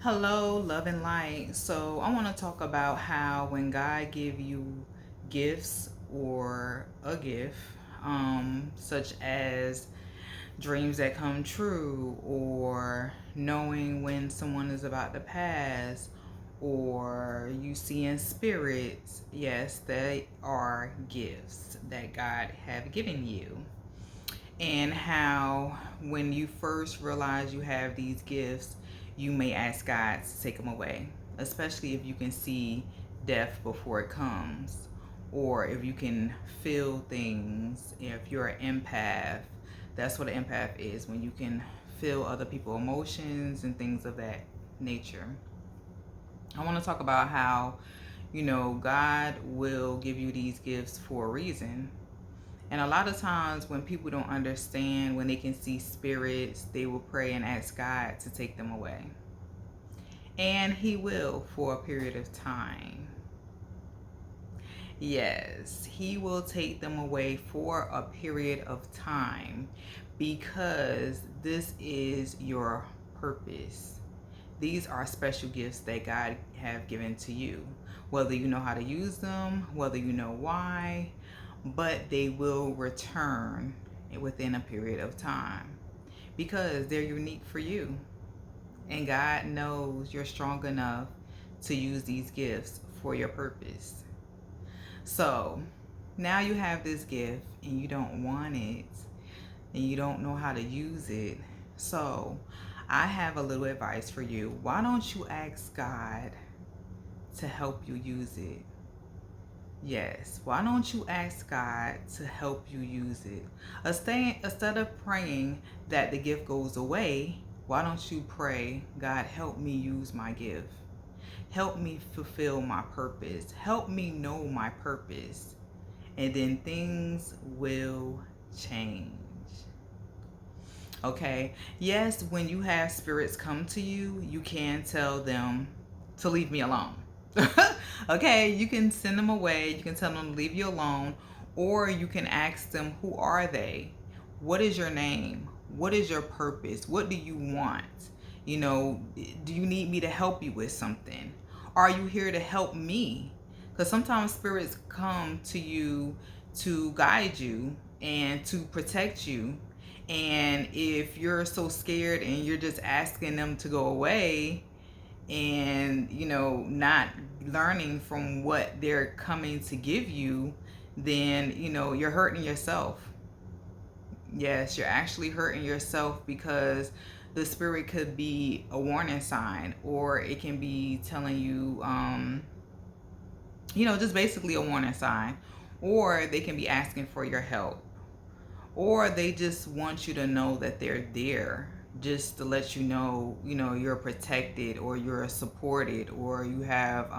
Hello, love and light. So I want to talk about how when God give you gifts or a gift, such as dreams that come true, or knowing when someone is about to pass, or you see in spirits, yes, they are gifts that God have given you. And how when you first realize you have these gifts, you may ask God to take them away, especially if you can see death before it comes, or if you can feel things. If you're an empath, that's what an empath is, when you can feel other people's emotions and things of that nature. I want to talk about how, God will give you these gifts for a reason. And a lot of times when people don't understand, when they can see spirits, they will pray and ask God to take them away. And He will for a period of time. Yes, He will take them away for a period of time because this is your purpose. These are special gifts that God have given to you. Whether you know how to use them, whether you know why, but they will return within a period of time because they're unique for you. And God knows you're strong enough to use these gifts for your purpose. So now you have this gift and you don't want it and you don't know how to use it. So I have a little advice for you. Why don't you ask God to help you use it? Yes. Why don't you ask God to help you use it? Instead of praying that the gift goes away, why don't you pray, God, help me use my gift? Help me fulfill my purpose. Help me know my purpose. And then things will change. Okay? Yes, when you have spirits come to you, you can tell them to leave me alone. Okay, you can send them away. You can tell them to leave you alone. Or you can ask them, who are they? What is your name? What is your purpose? What do you want? Do you need me to help you with something? Are you here to help me? Because sometimes spirits come to you to guide you and to protect you. And if you're so scared and you're just asking them to go away, and not learning from what they're coming to give you, then you're hurting yourself. Yes, you're actually hurting yourself because the spirit could be a warning sign, or it can be telling you, just basically a warning sign, or they can be asking for your help, or they just want you to know that they're there, just to let you know, you're protected, or you're supported, or you have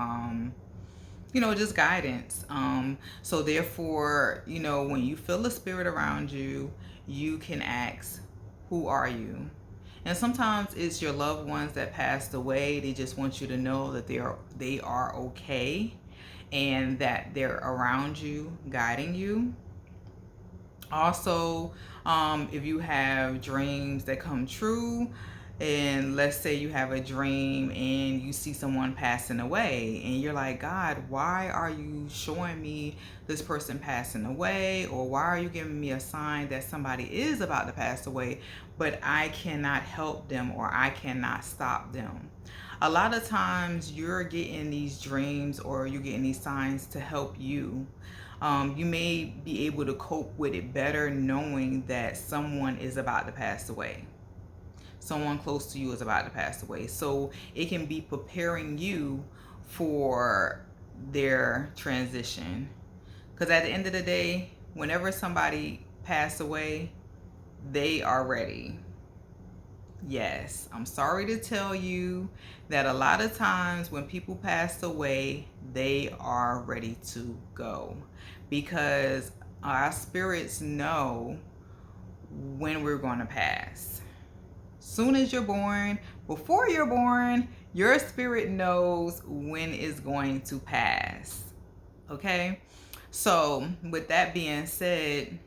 just guidance. So therefore, when you feel the spirit around you, you can ask, who are you? And sometimes it's your loved ones that passed away. They just want you to know that they are okay, and that they're around you, guiding you. Also, if you have dreams that come true, and let's say you have a dream and you see someone passing away, and you're like, God, why are you showing me this person passing away? Or why are you giving me a sign that somebody is about to pass away, but I cannot help them, or I cannot stop them? A lot of times you're getting these dreams, or you're getting these signs to help you. You may be able to cope with it better knowing that someone is about to pass away. Someone close to you is about to pass away. So it can be preparing you for their transition. Because at the end of the day, whenever somebody pass away, they are ready. Yes, I'm sorry to tell you that a lot of times when people pass away, they are ready to go, because our spirits know when we're going to pass. Soon as you're born, before you're born, your spirit knows when it's going to pass. Okay? So, with that being said,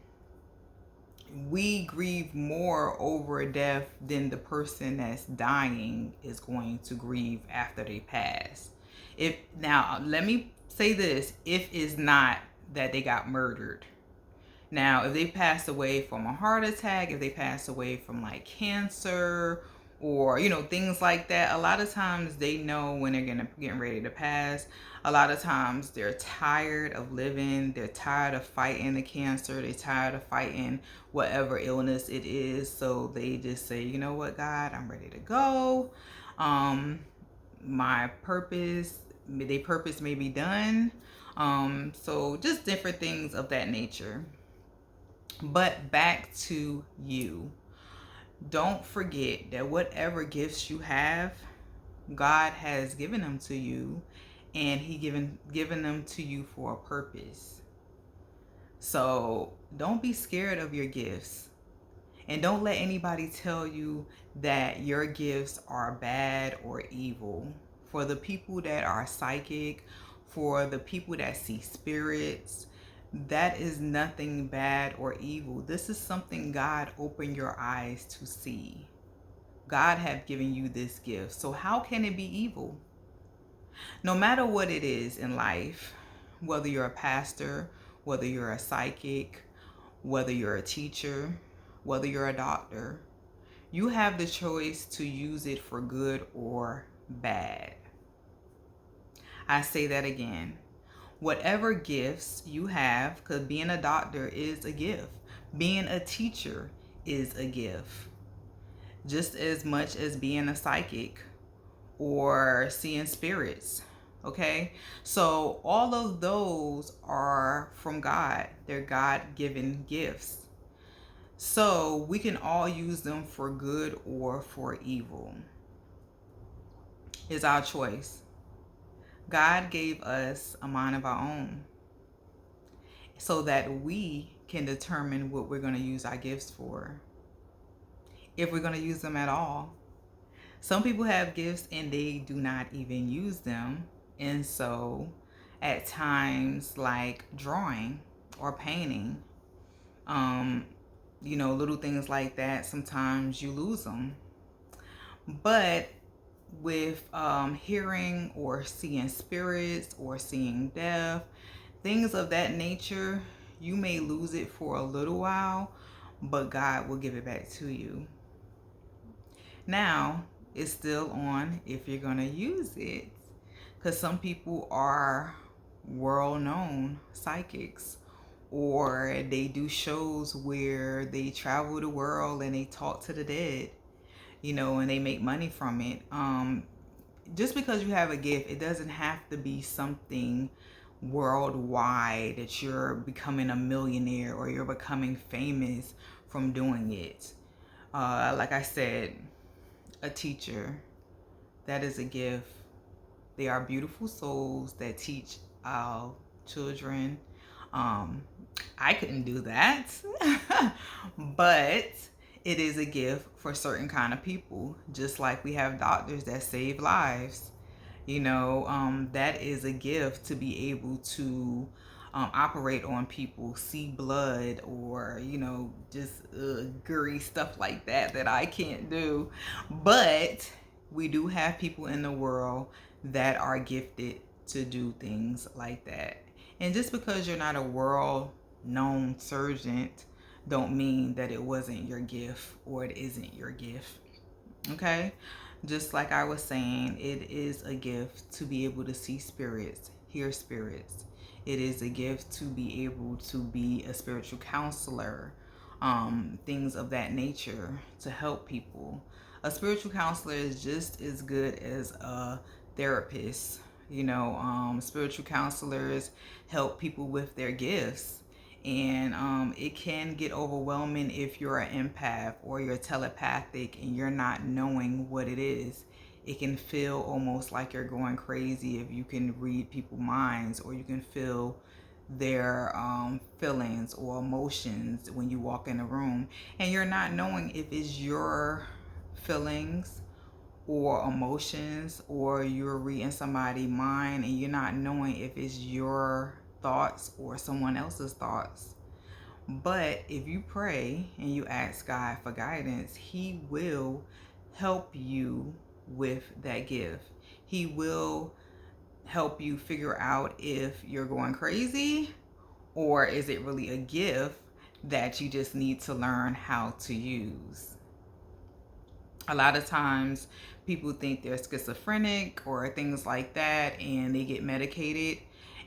we grieve more over death than the person that's dying is going to grieve after they pass. If now, let me say this, if it's not that they got murdered. Now, if they pass away from a heart attack, if they pass away from like cancer or things like that, a lot of times they know when they're getting ready to pass. A lot of times they're tired of living, they're tired of fighting the cancer, they're tired of fighting whatever illness it is. So they just say, you know what, God, I'm ready to go. My purpose, their purpose may be done. So just different things of that nature. But back to you. Don't forget that whatever gifts you have, God has given them to you, and He given them to you for a purpose. So don't be scared of your gifts, and don't let anybody tell you that your gifts are bad or evil. For the people that are psychic, for the people that see spirits, that is nothing bad or evil. This is something God opened your eyes to see. God have given you this gift. So how can it be evil? No matter what it is in life, whether you're a pastor, whether you're a psychic, whether you're a teacher, whether you're a doctor, you have the choice to use it for good or bad. I say that again. Whatever gifts you have, because being a doctor is a gift. Being a teacher is a gift. Just as much as being a psychic or seeing spirits. Okay? So all of those are from God. They're God-given gifts. So we can all use them for good or for evil. It's our choice. God gave us a mind of our own so that we can determine what we're going to use our gifts for, if we're going to use them at all. Some people have gifts and they do not even use them. And so at times, like drawing or painting, little things like that, sometimes you lose them. But with hearing or seeing spirits or seeing death, things of that nature, you may lose it for a little while, but God will give it back to you. Now, it's still on if you're going to use it, because some people are world-known psychics, or they do shows where they travel the world and they talk to the dead, and they make money from it. Just because you have a gift, it doesn't have to be something worldwide that you're becoming a millionaire or you're becoming famous from doing it. Like I said, a teacher, that is a gift. They are beautiful souls that teach our children. I couldn't do that, but it is a gift for certain kind of people. Just like we have doctors that save lives, that is a gift to be able to operate on people, see blood, or just gory stuff like that I can't do. But we do have people in the world that are gifted to do things like that. And just because you're not a world known surgeon don't mean that it wasn't your gift or it isn't your gift. Okay? Just like I was saying, it is a gift to be able to see spirits, hear spirits. It is a gift to be able to be a spiritual counselor, things of that nature, to help people. A spiritual counselor is just as good as a therapist. Spiritual counselors help people with their gifts. And it can get overwhelming if you're an empath or you're telepathic and you're not knowing what it is. It can feel almost like you're going crazy if you can read people's minds, or you can feel their feelings or emotions when you walk in a room and you're not knowing if it's your feelings or emotions, or you're reading somebody's mind and you're not knowing if it's your thoughts or someone else's thoughts. But if you pray and you ask God for guidance, He will help you with that gift. He will help you figure out if you're going crazy or is it really a gift that you just need to learn how to use. A lot of times people think they're schizophrenic or things like that and they get medicated,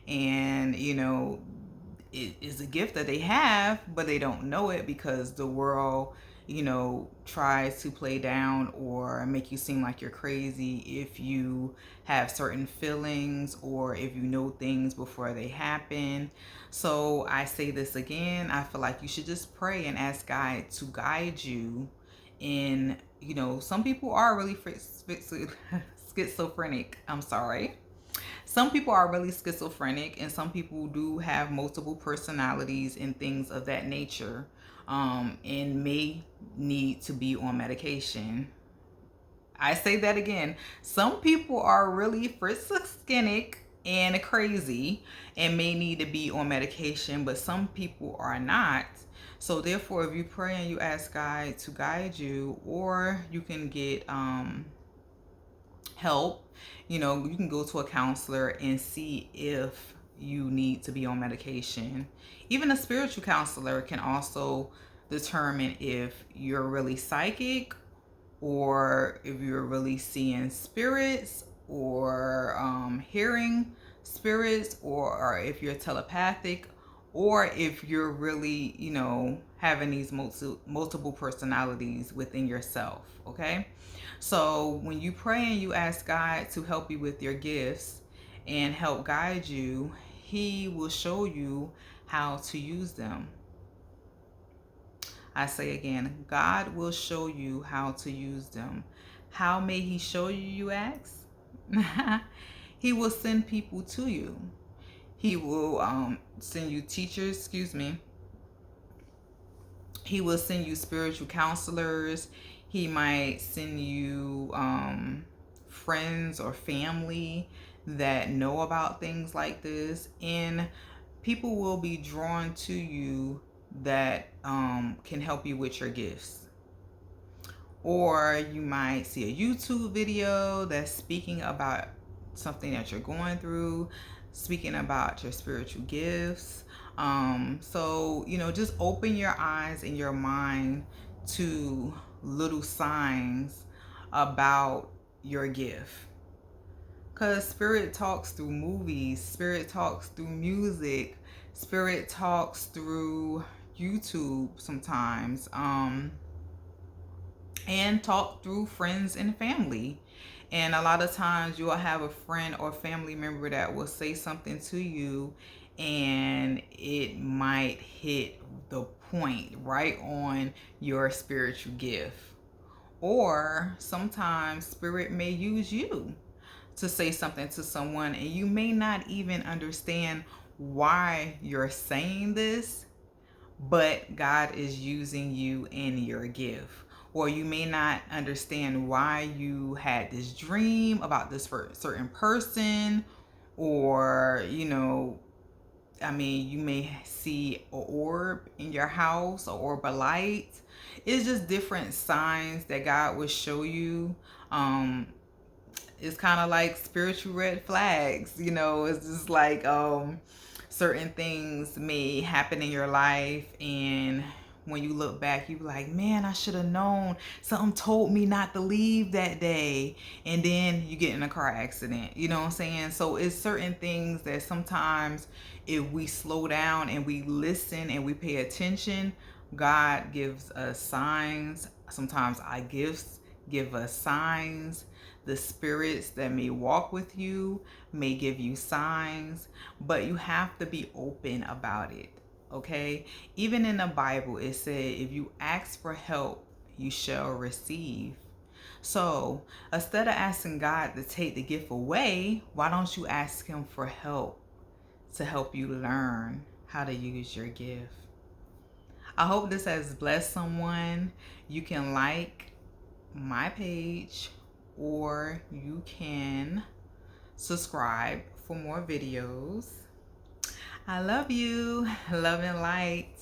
and it is a gift that they have, but they don't know it because the world tries to play down or make you seem like you're crazy if you have certain feelings or if you know things before they happen. So I say this again, I feel like you should just pray and ask God to guide you in, some people are really schizophrenic. I'm sorry. Some people are really schizophrenic, and some people do have multiple personalities and things of that nature, and may need to be on medication. I say that again. Some people are really schizophrenic and crazy and may need to be on medication, but some people are not. So therefore, if you pray and you ask God to guide you, or you can get help, you can go to a counselor and see if you need to be on medication. Even a spiritual counselor can also determine if you're really psychic, or if you're really seeing spirits, or hearing spirits, or if you're telepathic, or if you're really, having these multiple personalities within yourself. Okay. So when you pray and you ask God to help you with your gifts and help guide you, He will show you how to use them. I say again, God will show you how to use them. How may He show you, you ask? He will send people to you. He will send you teachers, He will send you spiritual counselors. He might send you friends or family that know about things like this. And people will be drawn to you that can help you with your gifts. Or you might see a YouTube video that's speaking about something that you're going through, speaking about your spiritual gifts. So, just open your eyes and your mind to little signs about your gift. Because Spirit talks through movies, Spirit talks through music, Spirit talks through YouTube sometimes, and talk through friends and family. And a lot of times you'll have a friend or family member that will say something to you, and it might hit the point right on your spiritual gift. Or sometimes Spirit may use you to say something to someone, and you may not even understand why you're saying this, but God is using you in your gift. Or you may not understand why you had this dream about this certain person, or you may see an orb in your house, or orb of light. It's just different signs that God will show you. It's kind of like spiritual red flags. It's just like certain things may happen in your life, and when you look back, you be like, man, I should have known. Something told me not to leave that day. And then you get in a car accident. You know what I'm saying? So it's certain things that sometimes if we slow down and we listen and we pay attention, God gives us signs. Sometimes our gifts give us signs. The spirits that may walk with you may give you signs, but you have to be open about it. Okay? Even in the Bible, it said, if you ask for help, you shall receive. So instead of asking God to take the gift away, why don't you ask Him for help to help you learn how to use your gift? I hope this has blessed someone. You can like my page, or you can subscribe for more videos. I love you. Love and light.